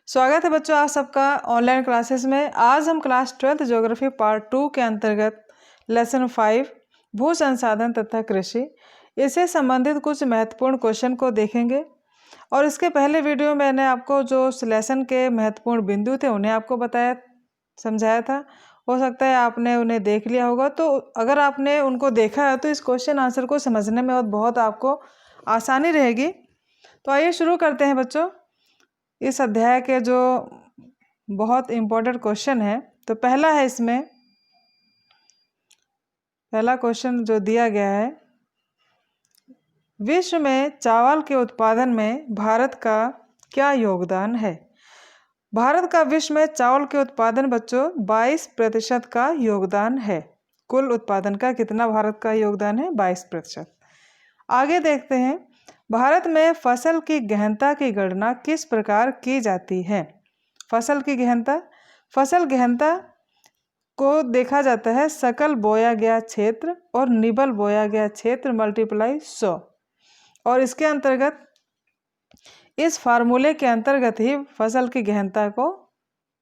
स्वागत है बच्चों आप सबका ऑनलाइन क्लासेस में। आज हम क्लास 12th ज्योग्राफी पार्ट 2 के अंतर्गत लेसन 5 भू संसाधन तथा कृषि इससे संबंधित कुछ महत्वपूर्ण क्वेश्चन को देखेंगे। और इसके पहले वीडियो में मैंने आपको जो लेसन के महत्वपूर्ण बिंदु थे उन्हें आपको बताया समझाया था। हो सकता है आपने उन्हें देख लिया होगा, तो अगर आपने उनको देखा है तो इस क्वेश्चन आंसर को समझने में बहुत आपको आसानी रहेगी। तो आइए शुरू करते हैं बच्चों इस अध्याय के जो बहुत इम्पोर्टेंट क्वेश्चन है। तो पहला है, इसमें पहला क्वेश्चन जो दिया गया है, विश्व में चावल के उत्पादन में भारत का क्या योगदान है। भारत का विश्व में चावल के उत्पादन बच्चों 22% का योगदान है। कुल उत्पादन का कितना भारत का योगदान है? 22%। आगे देखते हैं, भारत में फसल की गहनता की गणना किस प्रकार की जाती है। फसल की गहनता, फसल गहनता को देखा जाता है सकल बोया गया क्षेत्र और निबल बोया गया क्षेत्र मल्टीप्लाई 100। और इसके अंतर्गत इस फार्मूले के अंतर्गत ही फसल की गहनता को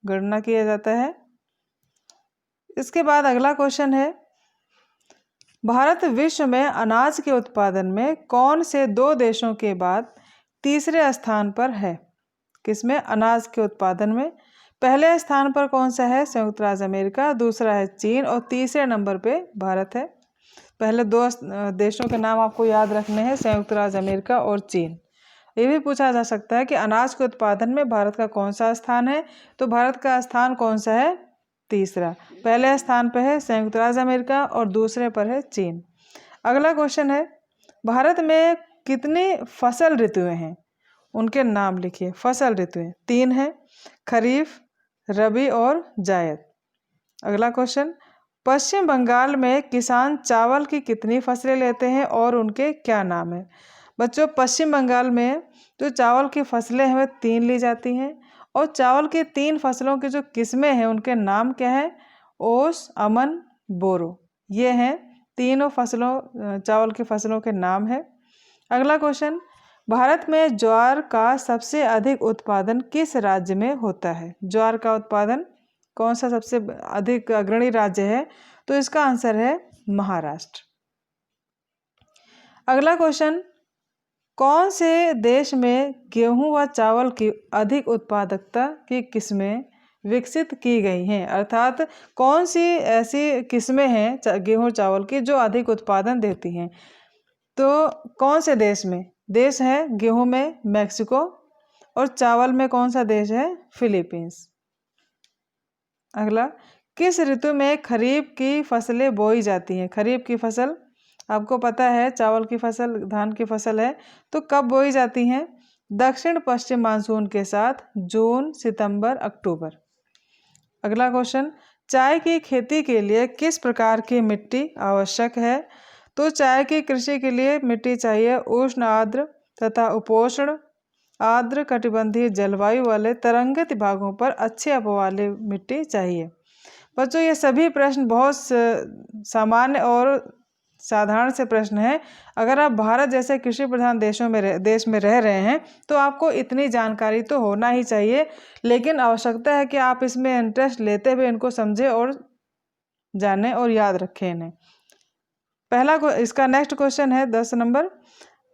गणना किया जाता है। इसके बाद अगला क्वेश्चन है, भारत विश्व में अनाज के उत्पादन में कौन से दो देशों के बाद तीसरे स्थान पर है। किसमें? अनाज के उत्पादन में पहले स्थान पर कौन सा है? संयुक्त राज्य अमेरिका, दूसरा है चीन और तीसरे नंबर पे भारत है। पहले दो देशों के नाम आपको याद रखने हैं, संयुक्त राज्य अमेरिका और चीन। ये भी पूछा जा सकता है कि अनाज के उत्पादन में भारत का कौन सा स्थान है, तो भारत का स्थान कौन सा है? तीसरा। पहले स्थान पर है संयुक्त राज्य अमेरिका और दूसरे पर है चीन। अगला क्वेश्चन है, भारत में कितनी फसल ऋतुएं हैं? उनके नाम लिखिए। फसल ऋतुएं 3 हैं, खरीफ, रबी और जायद। अगला क्वेश्चन, पश्चिम बंगाल में किसान चावल की कितनी फसलें लेते हैं और उनके क्या नाम है। बच्चों, पश्चिम बंगाल में जो चावल की फसलें हैं वह 3 ली जाती हैं और चावल की 3 फसलों की जो किस्में हैं उनके नाम क्या है? ओस, अमन, बोरो। ये हैं तीनों फसलों चावल की फसलों के नाम है। अगला क्वेश्चन, भारत में ज्वार का सबसे अधिक उत्पादन किस राज्य में होता है। ज्वार का उत्पादन कौन सा सबसे अधिक अग्रणी राज्य है? तो इसका आंसर है महाराष्ट्र। अगला क्वेश्चन, कौन से देश में गेहूं व चावल की अधिक उत्पादकता की किस्में विकसित की गई हैं। अर्थात कौन सी ऐसी किस्में हैं गेहूं चावल की जो अधिक उत्पादन देती हैं। तो कौन से देश में? देश है गेहूं में मैक्सिको और चावल में कौन सा देश है? फिलीपींस। अगला, किस ऋतु में खरीफ की फसलें बोई जाती हैं। खरीफ की फसल आपको पता है चावल की फसल धान की फसल है, तो कब बोई जाती हैं? दक्षिण पश्चिम मानसून के साथ जून, सितंबर, अक्टूबर। अगला क्वेश्चन, चाय की खेती के लिए किस प्रकार की मिट्टी आवश्यक है। तो चाय की कृषि के लिए मिट्टी चाहिए उष्ण आर्द्र तथा उपोष्ण आर्द्र कटिबंधीय जलवायु वाले तरंगित भागों पर अच्छे आबो वाली मिट्टी चाहिए। बच्चों, ये सभी प्रश्न बहुत सामान्य और साधारण से प्रश्न हैं। अगर आप भारत जैसे कृषि प्रधान देश में रह रहे हैं तो आपको इतनी जानकारी तो होना ही चाहिए, लेकिन आवश्यकता है कि आप इसमें इंटरेस्ट लेते हुए इनको समझें और जानें और याद रखें इन्हें। पहला इसका नेक्स्ट क्वेश्चन है 10 नंबर,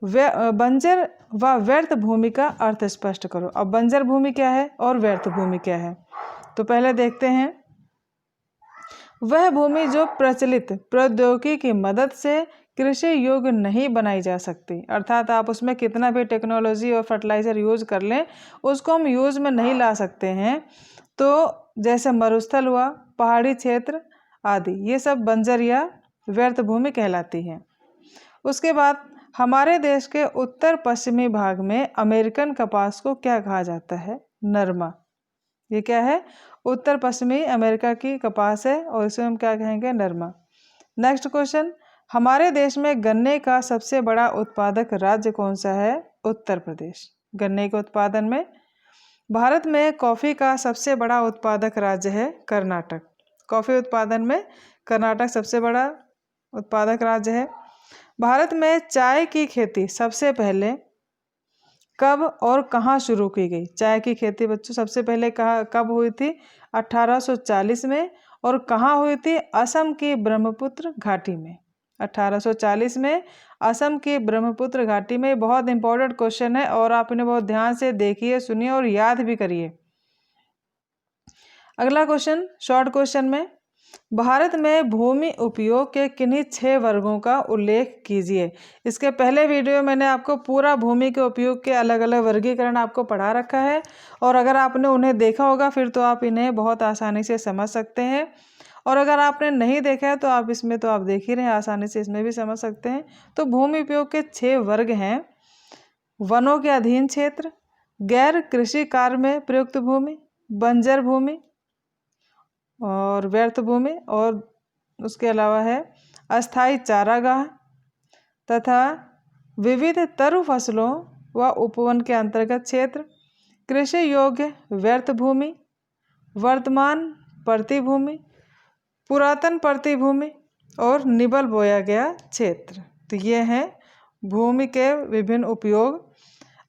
बंजर व व्यर्थ भूमि का अर्थ स्पष्ट करो। अब बंजर भूमि क्या है और व्यर्थ भूमि क्या है, तो पहले देखते हैं। वह भूमि जो प्रचलित प्रौद्योगिकी की मदद से कृषि योग्य नहीं बनाई जा सकती। अर्थात आप उसमें कितना भी टेक्नोलॉजी और फर्टिलाइजर यूज कर लें, उसको हम यूज में नहीं ला सकते हैं। तो जैसे मरुस्थल हुआ, पहाड़ी क्षेत्र आदि, ये सब बंजर या व्यर्थ भूमि कहलाती है। उसके बाद हमारे देश के उत्तर पश्चिमी भाग में अमेरिकन कपास को क्या कहा जाता है? नरमा। ये क्या है? उत्तर पश्चिमी अमेरिका की कपास है और इसे हम क्या कहेंगे? नरमा। नेक्स्ट क्वेश्चन, हमारे देश में गन्ने का सबसे बड़ा उत्पादक राज्य कौन सा है? उत्तर प्रदेश। गन्ने के उत्पादन में। भारत में कॉफी का सबसे बड़ा उत्पादक राज्य है कर्नाटक। कॉफी उत्पादन में कर्नाटक सबसे बड़ा उत्पादक राज्य है। भारत में चाय की खेती सबसे पहले कब और कहाँ शुरू की गई? चाय की खेती बच्चों सबसे पहले कब हुई थी? 1840 में। और कहाँ हुई थी? असम की ब्रह्मपुत्र घाटी में। 1840 में असम की ब्रह्मपुत्र घाटी में। बहुत इंपॉर्टेंट क्वेश्चन है और आप इन्हें बहुत ध्यान से देखिए, सुनिए और याद भी करिए। अगला क्वेश्चन, शॉर्ट क्वेश्चन में, भारत में भूमि उपयोग के किन्हीं 6 वर्गों का उल्लेख कीजिए। इसके पहले वीडियो में मैंने आपको पूरा भूमि के उपयोग के अलग अलग वर्गीकरण आपको पढ़ा रखा है, और अगर आपने उन्हें देखा होगा फिर तो आप इन्हें बहुत आसानी से समझ सकते हैं, और अगर आपने नहीं देखा है तो आप इसमें तो आप देख ही रहे हैं, आसानी से इसमें भी समझ सकते हैं। तो भूमि उपयोग के 6 वर्ग हैं: वनों के अधीन क्षेत्र, गैर कृषि कार्य में प्रयुक्त भूमि, बंजर भूमि और व्यर्थ भूमि, और उसके अलावा है अस्थाई चारागाह, तथा विविध तरु फसलों व उपवन के अंतर्गत क्षेत्र, कृषि योग्य व्यर्थ भूमि, वर्तमान प्रतिभूमि, पुरातन प्रतिभूमि और निबल बोया गया क्षेत्र। तो ये हैं भूमि के विभिन्न उपयोग।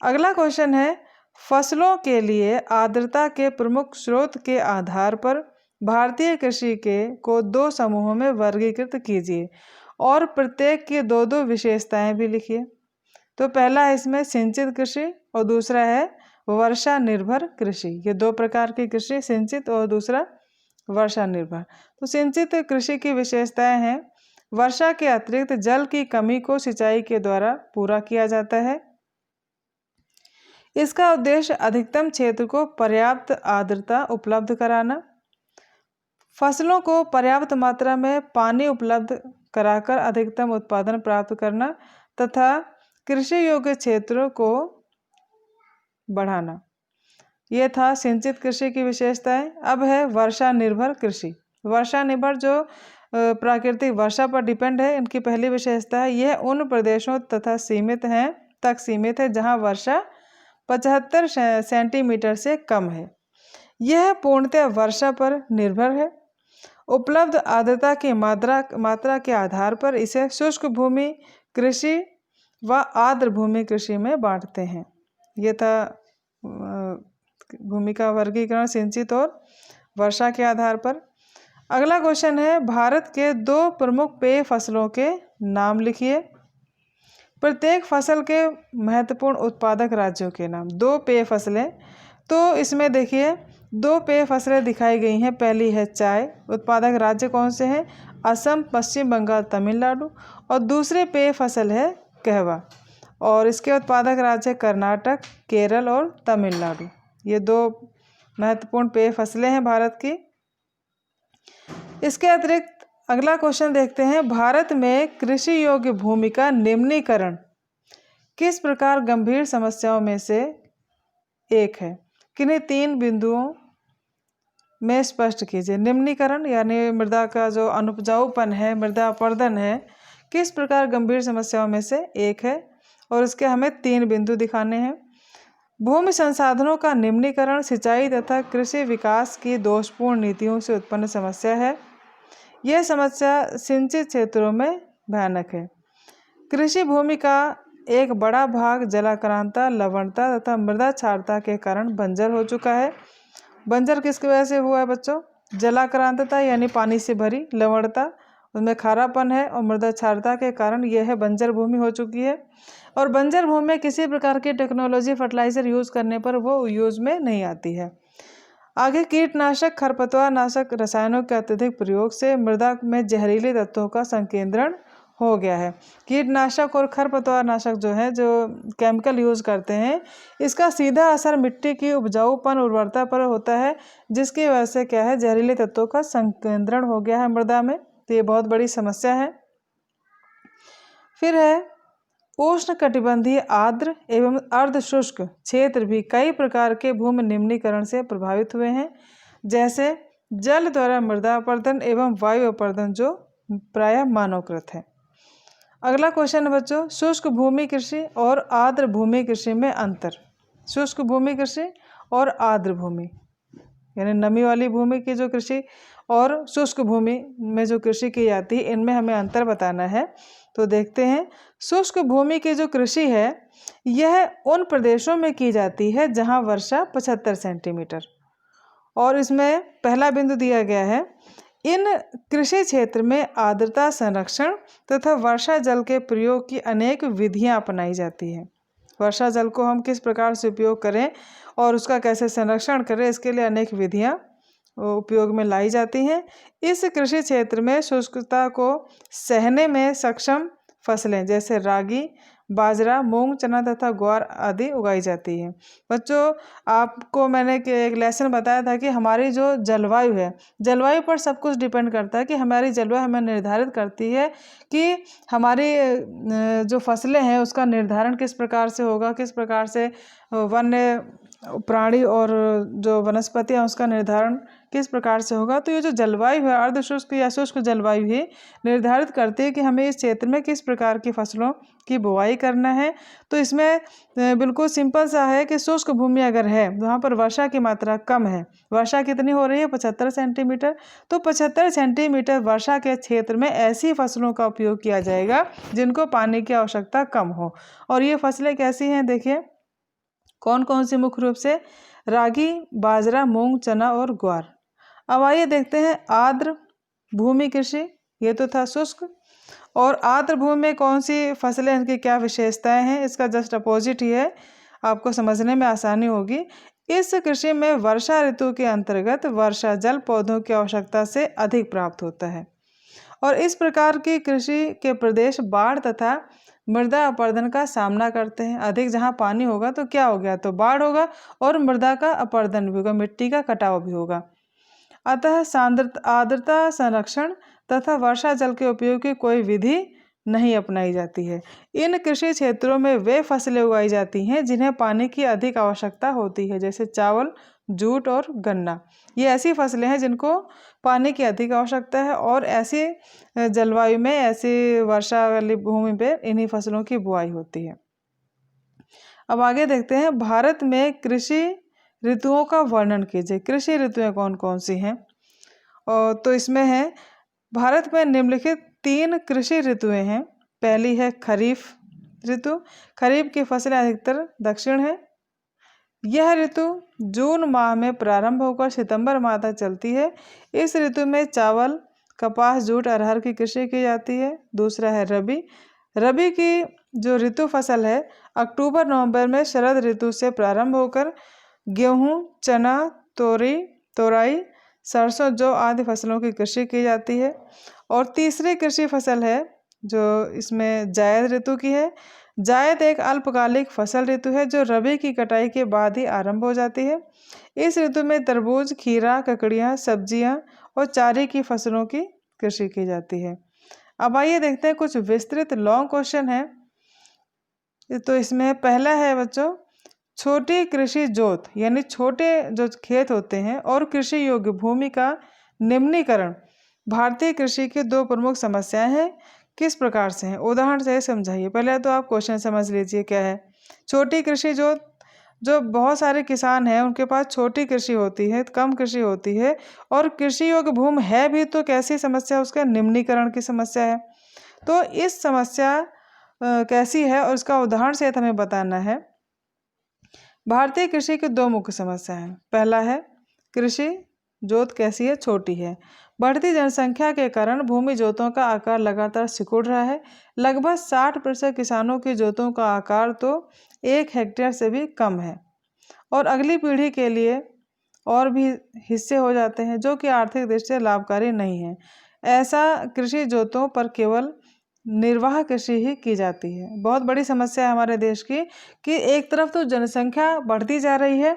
अगला क्वेश्चन है, फसलों के लिए आर्द्रता के प्रमुख स्रोत के आधार पर भारतीय कृषि को 2 समूहों में वर्गीकृत कीजिए और प्रत्येक की 2-2 विशेषताएं भी लिखिए। तो पहला है इसमें सिंचित कृषि और दूसरा है वर्षा निर्भर कृषि। ये 2 प्रकार की कृषि, सिंचित और दूसरा वर्षा निर्भर। तो सिंचित कृषि की विशेषताएं हैं, वर्षा के अतिरिक्त जल की कमी को सिंचाई के द्वारा पूरा किया जाता है। इसका उद्देश्य अधिकतम क्षेत्र को पर्याप्त आर्द्रता उपलब्ध कराना, फसलों को पर्याप्त मात्रा में पानी उपलब्ध कराकर अधिकतम उत्पादन प्राप्त करना तथा कृषि योग्य क्षेत्रों को बढ़ाना। ये था सिंचित कृषि की विशेषताएं। अब है वर्षा निर्भर कृषि। वर्षा निर्भर जो प्राकृतिक वर्षा पर डिपेंड है, इनकी पहली विशेषता है यह उन प्रदेशों तक सीमित है जहां वर्षा 75 सेंटीमीटर से कम है। यह पूर्णतः वर्षा पर निर्भर है। उपलब्ध आर्द्रता की मात्रा के आधार पर इसे शुष्क भूमि कृषि व आर्द्र भूमि कृषि में बांटते हैं। यह था भूमि का वर्गीकरण सिंचित और वर्षा के आधार पर। अगला क्वेश्चन है, भारत के 2 प्रमुख पेय फसलों के नाम लिखिए। प्रत्येक फसल के महत्वपूर्ण उत्पादक राज्यों के नाम। 2 पेय फसलें, तो इसमें देखिए 2 पेय फसलें दिखाई गई हैं। पहली है चाय, उत्पादक राज्य कौन से हैं? असम, पश्चिम बंगाल, तमिलनाडु। और दूसरी पेय फसल है कहवा, और इसके उत्पादक राज्य कर्नाटक, केरल और तमिलनाडु। ये 2 महत्वपूर्ण पेय फसलें हैं भारत की। इसके अतिरिक्त अगला क्वेश्चन देखते हैं, भारत में कृषि योग्य भूमि का निम्नीकरण किस प्रकार गंभीर समस्याओं में से एक है? किन्हीं 3 बिंदुओं में स्पष्ट कीजिए। निम्नीकरण यानी मृदा का जो अनुपजाऊपन है, मृदा अपरदन है, किस प्रकार गंभीर समस्याओं में से एक है, और इसके हमें 3 बिंदु दिखाने हैं। भूमि संसाधनों का निम्नीकरण सिंचाई तथा कृषि विकास की दोषपूर्ण नीतियों से उत्पन्न समस्या है। यह समस्या सिंचित क्षेत्रों में भयानक है। कृषि भूमि का एक बड़ा भाग जलाक्रांता, लवणता तथा मृदा क्षारता के कारण बंजर हो चुका है। बंजर किसकी वजह से हुआ है बच्चों? जलाक्रांतता यानी पानी से भरी, लवणता उसमें खारापन है, और मृदा क्षारता के कारण यह बंजर भूमि हो चुकी है। और बंजर भूमि में किसी प्रकार की टेक्नोलॉजी फर्टिलाइजर यूज़ करने पर वो यूज़ में नहीं आती है। आगे कीटनाशक, खरपतवार नाशक रसायनों के अत्यधिक प्रयोग से मृदा में जहरीले तत्वों का संकेंद्रण हो गया है। कीटनाशक और खरपतवार नाशक जो है, जो केमिकल यूज़ करते हैं, इसका सीधा असर मिट्टी की उपजाऊपन, उर्वरता पर होता है, जिसकी वजह से क्या है, जहरीले तत्वों का संकेंद्रण हो गया है मृदा में। तो ये बहुत बड़ी समस्या है। फिर है उष्ण कटिबंधीय आर्द्र एवं अर्ध शुष्क क्षेत्र भी कई प्रकार के भूमि निम्नीकरण से प्रभावित हुए हैं, जैसे जल द्वारा मृदा अपरदन एवं वायु अपरदन, जो प्रायः मानवकृत है। अगला क्वेश्चन है बच्चों, शुष्क भूमि कृषि और आर्द्र भूमि कृषि में अंतर। शुष्क भूमि कृषि और आर्द्र भूमि यानी नमी वाली भूमि की जो कृषि और शुष्क भूमि में जो कृषि की जाती है, इनमें हमें अंतर बताना है। तो देखते हैं, शुष्क भूमि की जो कृषि है यह उन प्रदेशों में की जाती है जहां वर्षा 75 सेंटीमीटर। और इसमें पहला बिंदु दिया गया है, इन कृषि क्षेत्र में आर्द्रता संरक्षण तथा वर्षा जल के प्रयोग की अनेक विधियां अपनाई जाती हैं। वर्षा जल को हम किस प्रकार से उपयोग करें और उसका कैसे संरक्षण करें, इसके लिए अनेक विधियां उपयोग में लाई जाती हैं। इस कृषि क्षेत्र में शुष्कता को सहने में सक्षम फसलें जैसे रागी, बाजरा, मूंग, चना तथा ग्वार आदि उगाई जाती है। बच्चों, आपको मैंने एक लेसन बताया था कि हमारी जो जलवायु है, जलवायु पर सब कुछ डिपेंड करता है कि हमारी जलवायु हमें निर्धारित करती है कि हमारी जो फसलें हैं उसका निर्धारण किस प्रकार से होगा, किस प्रकार से वन्य प्राणी और जो वनस्पति हैं उसका निर्धारण किस प्रकार से होगा। तो ये जो जलवायु है, अर्ध शुष्क या शुष्क जलवायु ही निर्धारित करती है कि हमें इस क्षेत्र में किस प्रकार की फसलों की बुआई करना है। तो इसमें बिल्कुल सिंपल सा है कि शुष्क भूमि अगर है वहाँ पर वर्षा की मात्रा कम है। वर्षा कितनी हो रही है? 75 सेंटीमीटर। तो 75 सेंटीमीटर वर्षा के क्षेत्र में ऐसी फसलों का उपयोग किया जाएगा जिनको पानी की आवश्यकता कम हो। और ये फसलें कैसी हैं, देखिए कौन कौन सी? मुख्य रूप से रागी, बाजरा, मूंग, चना और ग्वार। अब आइए देखते हैं आर्द्र भूमि कृषि। ये तो था शुष्क। और आर्द्र भूमि में कौन सी फसलें, इनकी क्या विशेषताएं हैं, इसका जस्ट अपोजिट ही है, आपको समझने में आसानी होगी। इस कृषि में वर्षा ऋतु के अंतर्गत वर्षा जल पौधों की आवश्यकता से अधिक प्राप्त होता है। और इस प्रकार की कृषि के प्रदेश बाढ़ तथा मृदा अपरदन का सामना करते हैं। अधिक जहाँ पानी होगा तो क्या हो गया? तो बाढ़ होगा और मृदा का अपरदन भी होगा, मिट्टी का कटाव भी होगा। अतः आर्द्रता संरक्षण तथा वर्षा जल के उपयोग की कोई विधि नहीं अपनाई जाती है। इन कृषि क्षेत्रों में वे फसलें उगाई जाती हैं जिन्हें पानी की अधिक आवश्यकता होती है, जैसे चावल, जूट और गन्ना। ये ऐसी फसलें हैं जिनको पानी की अधिक आवश्यकता है और ऐसी जलवायु में, ऐसी वर्षा वाली भूमि पे इन्हीं फसलों की बुआई होती है। अब आगे देखते हैं, भारत में कृषि ऋतुओं का वर्णन कीजिए। कृषि ऋतुएं कौन कौन सी हैं? और तो इसमें है, भारत में निम्नलिखित 3 कृषि ऋतुएं हैं। पहली है खरीफ ऋतु। खरीफ की फसलें अधिकतर दक्षिण है। यह ऋतु जून माह में प्रारंभ होकर सितंबर माह तक चलती है। इस ऋतु में चावल, कपास, जूट, अरहर की कृषि की जाती है। दूसरा है रबी। रबी की जो ऋतु फसल है अक्टूबर नवंबर में शरद ऋतु से प्रारंभ होकर गेहूं, चना, तोराई, सरसों, जौ आदि फसलों की कृषि की जाती है। और तीसरी कृषि फसल है जो इसमें जायद ऋतु की है। जायद एक अल्पकालिक फसल ऋतु है जो रबी की कटाई के बाद ही आरंभ हो जाती है। इस ऋतु में तरबूज, खीरा, ककड़ियाँ, सब्जियां और चारे की फसलों की कृषि की जाती है। अब आइए देखते हैं कुछ विस्तृत लॉन्ग क्वेश्चन है। तो इसमें पहला है बच्चों, छोटी कृषि जोत यानी छोटे जो खेत होते हैं और कृषि योग्य भूमि का निम्नीकरण भारतीय कृषि की 2 प्रमुख समस्याएं हैं। किस प्रकार से हैं? उदाहरण से समझाइए। पहले तो आप क्वेश्चन समझ लीजिए क्या है। छोटी कृषि जोत, जो बहुत सारे किसान हैं उनके पास छोटी कृषि होती है, कम कृषि होती है और कृषि योग्य भूमि है भी तो कैसी समस्या? उसका निम्नीकरण की समस्या है। तो इस समस्या कैसी है और इसका उदाहरण सहित हमें बताना है। भारतीय कृषि की 2 मुख्य समस्या हैं। पहला है कृषि जोत कैसी है? छोटी है। बढ़ती जनसंख्या के कारण भूमि जोतों का आकार लगातार सिकुड़ रहा है। लगभग 60% किसानों की जोतों का आकार तो 1 हेक्टेयर से भी कम है और अगली पीढ़ी के लिए और भी हिस्से हो जाते हैं जो कि आर्थिक दृष्टि से लाभकारी नहीं है। ऐसा कृषि जोतों पर केवल निर्वाह कृषि ही की जाती है। बहुत बड़ी समस्या है हमारे देश की कि एक तरफ तो जनसंख्या बढ़ती जा रही है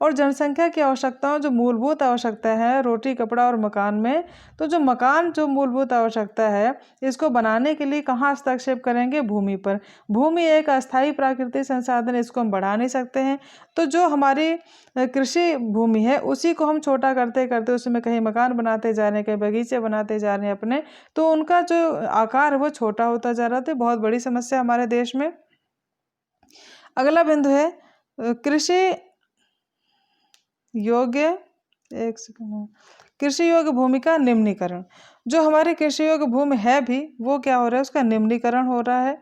और जनसंख्या की आवश्यकताओं, जो मूलभूत आवश्यकता है रोटी, कपड़ा और मकान में, तो जो मूलभूत आवश्यकता है इसको बनाने के लिए कहाँ हस्तक्षेप करेंगे? भूमि पर। भूमि एक अस्थायी प्राकृतिक संसाधन है, इसको हम बढ़ा नहीं सकते हैं। तो जो हमारी कृषि भूमि है उसी को हम छोटा करते करते उसमें कहीं मकान बनाते जा रहे हैं, कहीं बगीचे बनाते जा रहे हैं अपने, तो उनका जो आकार है वो छोटा होता जा रहा था। बहुत बड़ी समस्या हमारे देश में। अगला बिंदु है कृषि योग्य कृषि योग्य भूमि का निम्नीकरण। जो हमारी कृषि योग्य भूमि है भी वो क्या हो रहा है? उसका निम्नीकरण हो रहा है।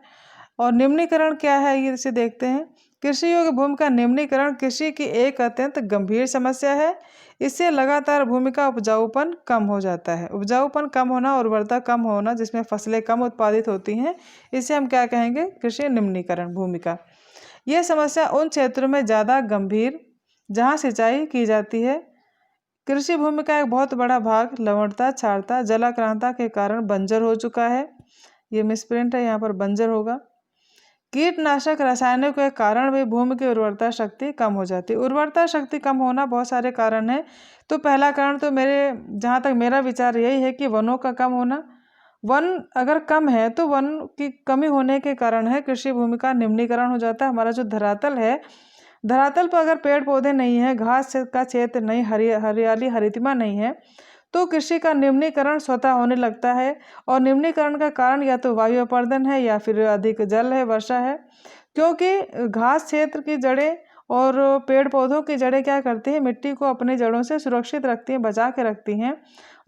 और निम्नीकरण क्या है ये इसे देखते हैं। कृषि योग्य भूमि का निम्नीकरण कृषि की एक अत्यंत गंभीर समस्या है। इससे लगातार भूमि का उपजाऊपन कम हो जाता है। उपजाऊपन कम होना, उर्वरता कम होना, जिसमें फसलें कम उत्पादित होती हैं, इसे हम क्या कहेंगे, कृषि निम्नीकरण भूमि का। यह समस्या उन क्षेत्रों में ज़्यादा गंभीर जहाँ सिंचाई की जाती है। कृषि भूमि का एक बहुत बड़ा भाग लवणता, क्षारता, जलाक्रांता के कारण बंजर हो चुका है। ये मिसप्रिंट है, यहाँ पर बंजर होगा। कीटनाशक रसायनों के कारण भी भूमि की उर्वरता शक्ति कम हो जाती है। उर्वरता शक्ति कम होना बहुत सारे कारण हैं। तो पहला कारण तो जहाँ तक मेरा विचार यही है कि वनों का कम होना। वन अगर कम है तो वन की कमी होने के कारण है कृषि भूमि का निम्नीकरण हो जाता है। हमारा जो धरातल है, धरातल पर अगर पेड़ पौधे नहीं है, घास का क्षेत्र नहीं, हरियाली हरितिमा नहीं है, तो कृषि का निम्नीकरण स्वतः होने लगता है। और निम्नीकरण का कारण या तो वायु अपर्दन है या फिर अधिक जल है, वर्षा है। क्योंकि घास क्षेत्र की जड़ें और पेड़ पौधों की जड़ें क्या करती हैं, मिट्टी को अपनी जड़ों से सुरक्षित रखती हैं, बचा के रखती हैं।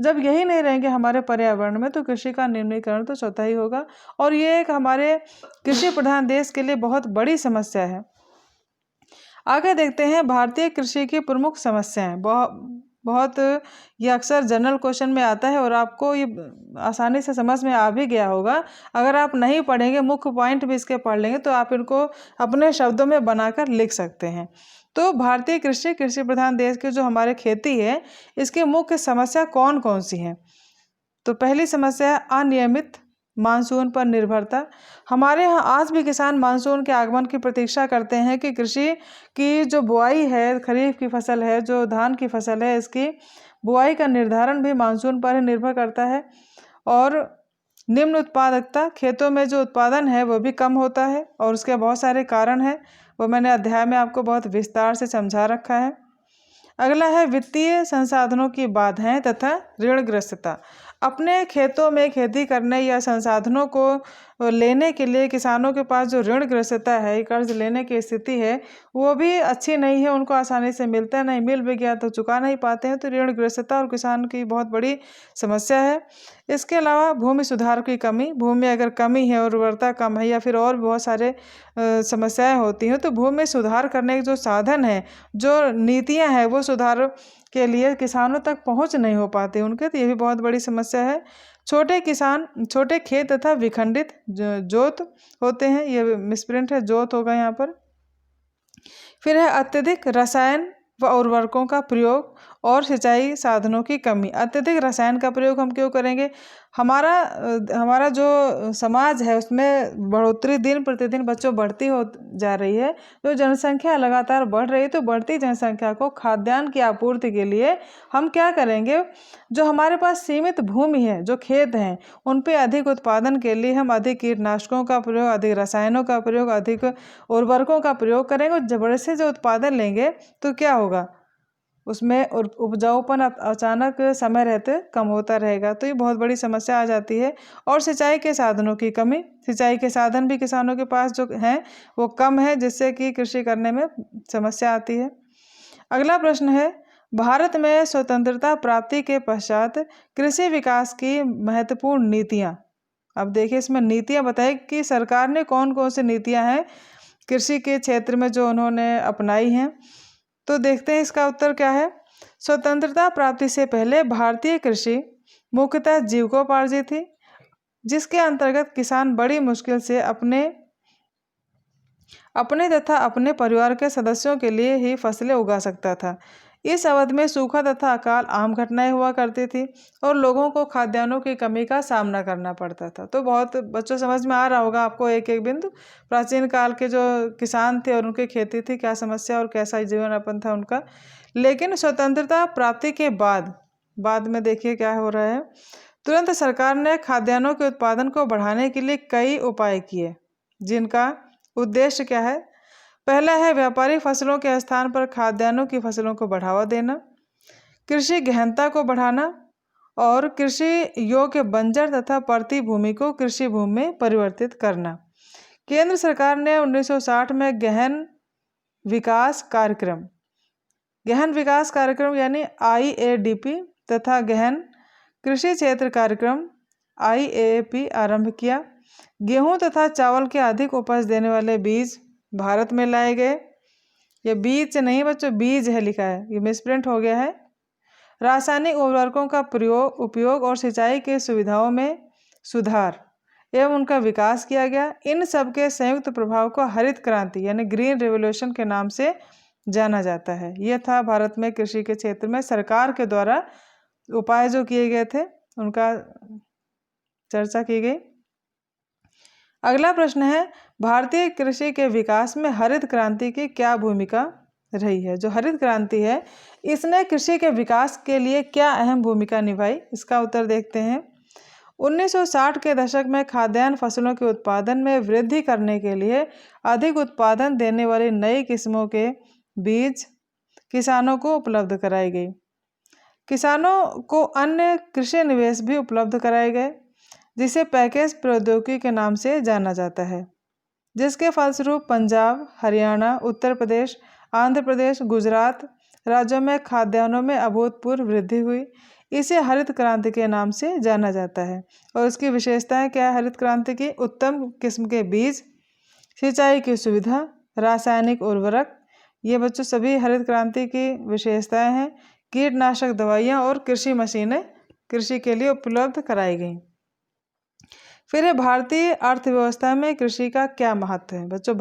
जब यही नहीं रहेंगे हमारे पर्यावरण में, तो कृषि का निम्नीकरण तो स्वतः ही होगा। और ये एक हमारे कृषि प्रधान देश के लिए बहुत बड़ी समस्या है। आगे देखते हैं भारतीय कृषि की प्रमुख समस्याएं। बहुत ये अक्सर जनरल क्वेश्चन में आता है और आपको ये आसानी से समझ में आ भी गया होगा। अगर आप नहीं पढ़ेंगे, मुख्य पॉइंट भी इसके पढ़ लेंगे, तो आप इनको अपने शब्दों में बनाकर लिख सकते हैं। तो भारतीय कृषि प्रधान देश की जो हमारे खेती है, इसकी मुख्य समस्या कौन कौन सी हैं। तो पहली समस्या है अनियमित मानसून पर निर्भरता। हमारे यहाँ आज भी किसान मानसून के आगमन की प्रतीक्षा करते हैं कि कृषि की जो बुआई है, खरीफ की फसल है, जो धान की फसल है, इसकी बुआई का निर्धारण भी मानसून पर ही निर्भर करता है। और निम्न उत्पादकता, खेतों में जो उत्पादन है वो भी कम होता है और उसके बहुत सारे कारण हैं, वो मैंने अध्याय में आपको बहुत विस्तार से समझा रखा है। अगला है वित्तीय संसाधनों की बाधाएं तथा ऋणग्रस्तता। अपने खेतों में खेती करने या संसाधनों को लेने के लिए किसानों के पास जो ऋणग्रस्तता है, कर्ज लेने की स्थिति है, वो भी अच्छी नहीं है। उनको आसानी से मिलता नहीं, मिल भी गया तो चुका नहीं पाते हैं। तो ऋणग्रस्तता और किसान की बहुत बड़ी समस्या है। इसके अलावा भूमि सुधार की कमी, भूमि में अगर कमी है, उर्वरता कम है या फिर और बहुत सारे समस्याएं होती हैं, तो भूमि में सुधार करने के जो साधन हैं, जो नीतियां हैं, वो सुधार के लिए किसानों तक पहुंच नहीं हो पाती उनके, तो ये भी बहुत बड़ी समस्या है। छोटे किसान, छोटे खेत तथा विखंडित जोत होते हैं, ये मिसप्रिंट है, जोत होगा यहाँ पर। फिर है अत्यधिक रसायन व उर्वरकों का प्रयोग और सिंचाई साधनों की कमी। अत्यधिक रसायन का प्रयोग हम क्यों करेंगे? हमारा जो समाज है उसमें बढ़ोतरी दिन प्रतिदिन बच्चों बढ़ती हो जा रही है। जो जनसंख्या लगातार बढ़ रही है, तो बढ़ती जनसंख्या को खाद्यान्न की आपूर्ति के लिए हम क्या करेंगे, जो हमारे पास सीमित भूमि है, जो खेत हैं, उन पे अधिक उत्पादन के लिए हम अधिक कीटनाशकों का प्रयोग, अधिक रसायनों का प्रयोग, अधिक उर्वरकों का प्रयोग करेंगे। जब बड़े से जो उत्पादन लेंगे तो क्या होगा, उसमें उपजाऊपन अचानक समय रहते कम होता रहेगा। तो ये बहुत बड़ी समस्या आ जाती है। और सिंचाई के साधनों की कमी, सिंचाई के साधन भी किसानों के पास जो हैं वो कम है, जिससे कि कृषि करने में समस्या आती है। अगला प्रश्न है, भारत में स्वतंत्रता प्राप्ति के पश्चात कृषि विकास की महत्वपूर्ण नीतियाँ। अब देखिए इसमें नीतियाँ बताई कि सरकार ने कौन कौन सी नीतियाँ हैं कृषि के क्षेत्र में जो उन्होंने अपनाई हैं। तो देखते हैं इसका उत्तर क्या है। स्वतंत्रता प्राप्ति से पहले भारतीय कृषि मुख्यतः जीविकोपार्जित थी, जिसके अंतर्गत किसान बड़ी मुश्किल से अपने तथा अपने परिवार के सदस्यों के लिए ही फसलें उगा सकता था। इस अवधि में सूखा तथा अकाल आम घटनाएं हुआ करती थी और लोगों को खाद्यान्नों की कमी का सामना करना पड़ता था। तो बहुत बच्चों समझ में आ रहा होगा आपको एक एक बिंदु। प्राचीन काल के जो किसान थे और उनकी खेती थी, क्या समस्या और कैसा जीवन यापन था उनका। लेकिन स्वतंत्रता प्राप्ति के बाद में देखिए क्या हो रहा है। तुरंत सरकार ने खाद्यान्नों के उत्पादन को बढ़ाने के लिए कई उपाय किए, जिनका उद्देश्य क्या है। पहला है व्यापारिक फसलों के स्थान पर खाद्यान्नों की फसलों को बढ़ावा देना, कृषि गहनता को बढ़ाना और कृषि योग्य बंजर तथा परती भूमि को कृषि भूमि में परिवर्तित करना। केंद्र सरकार ने 1960 में गहन विकास कार्यक्रम यानी IADP तथा गहन कृषि क्षेत्र कार्यक्रम IAAP आरंभ किया। गेहूं तथा चावल के अधिक उपज देने वाले बीज भारत में लाए गए। ये बीज नहीं बच्चों, बीज है लिखा है, ये मिसप्रिंट हो गया है। रासायनिक उर्वरकों का उपयोग और सिंचाई की सुविधाओं में सुधार एवं उनका विकास किया गया। इन सब के संयुक्त प्रभाव को हरित क्रांति यानी ग्रीन रेवोल्यूशन के नाम से जाना जाता है। यह था भारत में कृषि के क्षेत्र में सरकार के द्वारा उपाय जो किए गए थे, उनका चर्चा की गई। अगला प्रश्न है, भारतीय कृषि के विकास में हरित क्रांति की क्या भूमिका रही है? जो हरित क्रांति है, इसने कृषि के विकास के लिए क्या अहम भूमिका निभाई? इसका उत्तर देखते हैं। 1960 के दशक में खाद्यान्न फसलों के उत्पादन में वृद्धि करने के लिए अधिक उत्पादन देने वाली नई किस्मों के बीज किसानों को उपलब्ध कराई गई। किसानों को अन्य कृषि निवेश भी उपलब्ध कराए गए, जिसे पैकेज प्रौद्योगिकी के नाम से जाना जाता है, जिसके फलस्वरूप पंजाब, हरियाणा, उत्तर प्रदेश, आंध्र प्रदेश, गुजरात राज्यों में खाद्यान्नों में अभूतपूर्व वृद्धि हुई। इसे हरित क्रांति के नाम से जाना जाता है। और इसकी विशेषताएं क्या है हरित क्रांति की? उत्तम किस्म के बीज, सिंचाई की सुविधा, रासायनिक उर्वरक, ये बच्चों सभी हरित क्रांति की विशेषताएं हैं। कीटनाशक दवाइयाँ और कृषि मशीनें कृषि के लिए उपलब्ध कराई गई। फिर है भारतीय अर्थव्यवस्था में कृषि का क्या महत्व है? बच्चों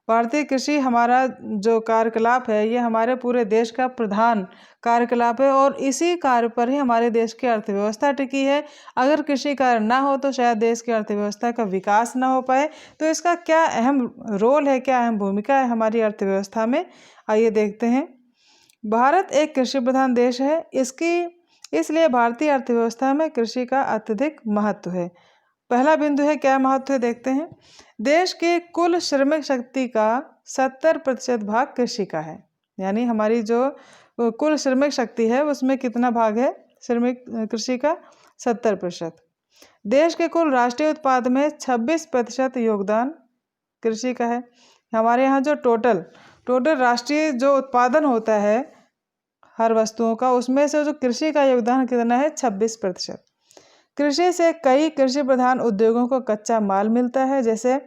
भारतीय कृषि हमारा जो कार्यकलाप है, ये हमारे पूरे देश का प्रधान कार्यकलाप है और इसी कार्य पर ही हमारे देश की अर्थव्यवस्था टिकी है। अगर कृषि कार्य ना हो तो शायद देश की अर्थव्यवस्था का विकास ना हो पाए। तो इसका क्या अहम रोल है, क्या अहम भूमिका है हमारी अर्थव्यवस्था में, आइए देखते हैं। भारत एक कृषि प्रधान देश है, इसलिए भारतीय अर्थव्यवस्था में कृषि का अत्यधिक महत्व है। पहला बिंदु है, क्या महत्व है देखते हैं। देश के कुल श्रमिक शक्ति का 70% भाग कृषि का है। यानी हमारी जो कुल श्रमिक शक्ति है उसमें कितना भाग है श्रमिक कृषि का? 70%। देश के कुल राष्ट्रीय उत्पाद में 26% योगदान कृषि का है। हमारे यहाँ जो टोटल राष्ट्रीय जो उत्पादन होता है हर वस्तुओं का, उसमें से जो कृषि का योगदान कितना है? 26%। कृषि से कई कृषि प्रधान उद्योगों को कच्चा माल मिलता है, जैसे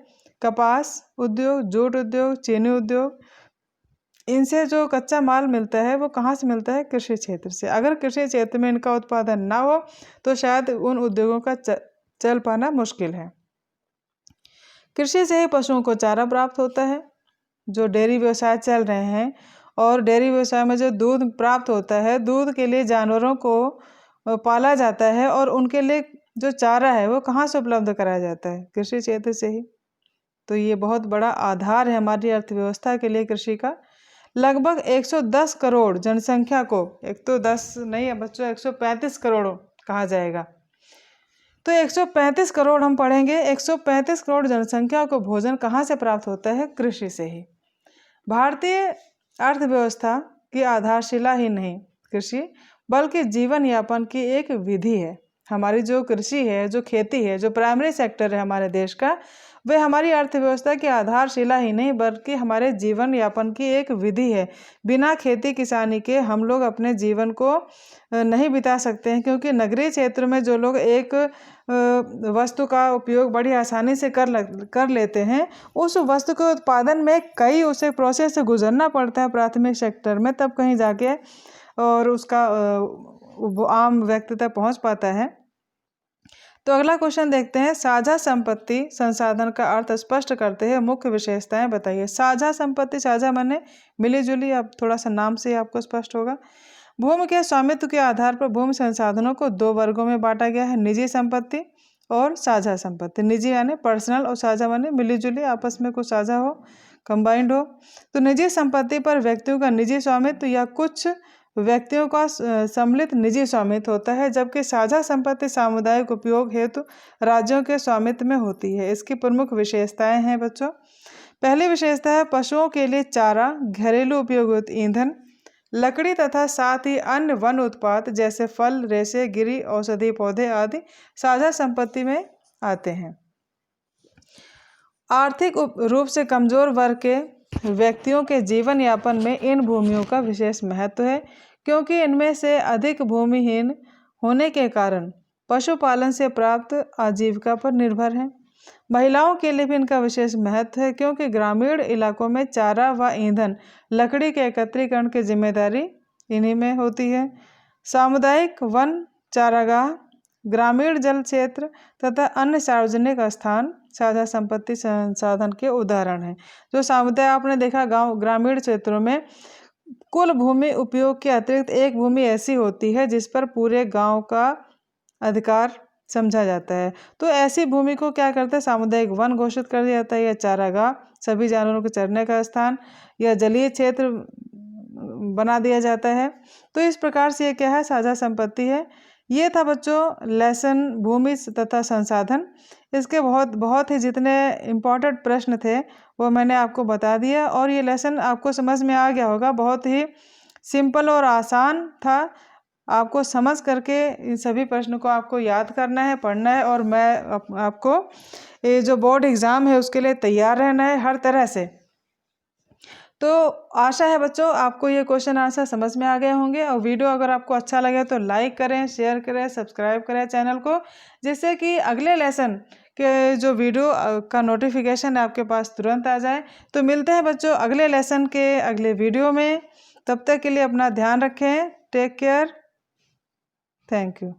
कपास उद्योग, जूट उद्योग, चीनी उद्योग। इनसे जो कच्चा माल मिलता है वो कहाँ से मिलता है? कृषि क्षेत्र से। अगर कृषि क्षेत्र में इनका उत्पादन ना हो तो शायद उन उद्योगों का चल पाना मुश्किल है। कृषि से ही पशुओं को चारा प्राप्त होता है। जो डेयरी व्यवसाय चल रहे हैं और डेयरी व्यवसाय में जो दूध प्राप्त होता है, दूध के लिए जानवरों को पाला जाता है और उनके लिए जो चारा है वो कहाँ से उपलब्ध कराया जाता है? कृषि क्षेत्र से ही। तो ये बहुत बड़ा आधार है हमारी अर्थव्यवस्था के लिए कृषि का। लगभग 110 करोड़ जनसंख्या को, 110 नहीं है बच्चों, 135 करोड़ कहा जाएगा। तो 135 करोड़ हम पढ़ेंगे, 135 करोड़ जनसंख्या को भोजन कहाँ से प्राप्त होता है? कृषि से ही। भारतीय अर्थव्यवस्था की आधारशिला ही नहीं कृषि, बल्कि जीवन यापन की एक विधि है। हमारी जो कृषि है, जो खेती है, जो प्राइमरी सेक्टर है हमारे देश का, वह हमारी अर्थव्यवस्था की आधारशिला ही नहीं बल्कि हमारे जीवन यापन की एक विधि है। बिना खेती किसानी के हम लोग अपने जीवन को नहीं बिता सकते हैं, क्योंकि नगरीय क्षेत्र में जो लोग एक वस्तु का उपयोग बड़ी आसानी से कर लेते हैं, उस वस्तु के उत्पादन में कई उसे प्रोसेस से गुजरना पड़ता है प्राथमिक सेक्टर में, तब कहीं जाके और उसका वो आम व्यक्ति तक पहुँच पाता है। तो अगला क्वेश्चन देखते हैं, साझा संपत्ति संसाधन का अर्थ स्पष्ट करते हैं, मुख्य विशेषताएं बताइए। साझा संपत्ति, साझा माने मिली जुली, अब थोड़ा सा नाम से आपको स्पष्ट होगा। भूमि के स्वामित्व के आधार पर भूमि संसाधनों को 2 वर्गों में बांटा गया है, निजी संपत्ति और साझा संपत्ति। निजी यानी पर्सनल और साझा माने मिली जुली, आपस में कुछ साझा हो, कंबाइंड हो। तो निजी संपत्ति पर व्यक्तियों का निजी स्वामित्व या कुछ व्यक्तियों का सम्मिलित निजी स्वामित्व होता है, जबकि साझा संपत्ति सामुदायिक उपयोग हेतु राज्यों के स्वामित्व में होती है। इसकी प्रमुख विशेषताएं हैं बच्चों। पहली विशेषता है पशुओं के लिए चारा, घरेलू उपयोग ईंधन, लकड़ी तथा साथ ही अन्य वन उत्पाद जैसे फल, रेशे, गिरी, औषधि पौधे आदि साझा संपत्ति में आते हैं। आर्थिक रूप से कमजोर वर्ग के व्यक्तियों के जीवन यापन में इन भूमियों का विशेष महत्व है, क्योंकि इनमें से अधिक भूमिहीन होने के कारण पशुपालन से प्राप्त आजीविका पर निर्भर हैं। महिलाओं के लिए भी इनका विशेष महत्व है, क्योंकि ग्रामीण इलाकों में चारा व ईंधन लकड़ी के एकत्रीकरण की जिम्मेदारी इन्हीं में होती है। सामुदायिक वन चारागाह ग्रामीण जल क्षेत्र तथा अन्य सार्वजनिक स्थान साझा संपत्ति संसाधन के उदाहरण हैं। जो समुदाय आपने देखा गांव ग्रामीण क्षेत्रों में कुल भूमि उपयोग के अतिरिक्त एक भूमि ऐसी होती है जिस पर पूरे गांव का अधिकार समझा जाता है। तो ऐसी भूमि को क्या करते हैं, सामुदायिक वन घोषित कर दिया जाता है, या चारागाह सभी जानवरों के चरने का स्थान, या जलीय क्षेत्र बना दिया जाता है। तो इस प्रकार से ये क्या है, साझा संपत्ति है। ये था बच्चों लेसन भूमि तथा संसाधन। इसके बहुत ही जितने इम्पोर्टेंट प्रश्न थे वो मैंने आपको बता दिया, और ये लेसन आपको समझ में आ गया होगा। बहुत ही सिंपल और आसान था। आपको समझ करके इन सभी प्रश्नों को आपको याद करना है, पढ़ना है, और मैं आपको ये जो बोर्ड एग्ज़ाम है उसके लिए तैयार रहना है हर तरह से। तो आशा है बच्चों आपको ये क्वेश्चन आंसर समझ में आ गए होंगे, और वीडियो अगर आपको अच्छा लगे तो लाइक करें, शेयर करें, सब्सक्राइब करें चैनल को, जिससे कि अगले लेसन के जो वीडियो का नोटिफिकेशन आपके पास तुरंत आ जाए। तो मिलते हैं बच्चों अगले लेसन के अगले वीडियो में। तब तक के लिए अपना ध्यान रखें। Take care. Thank you.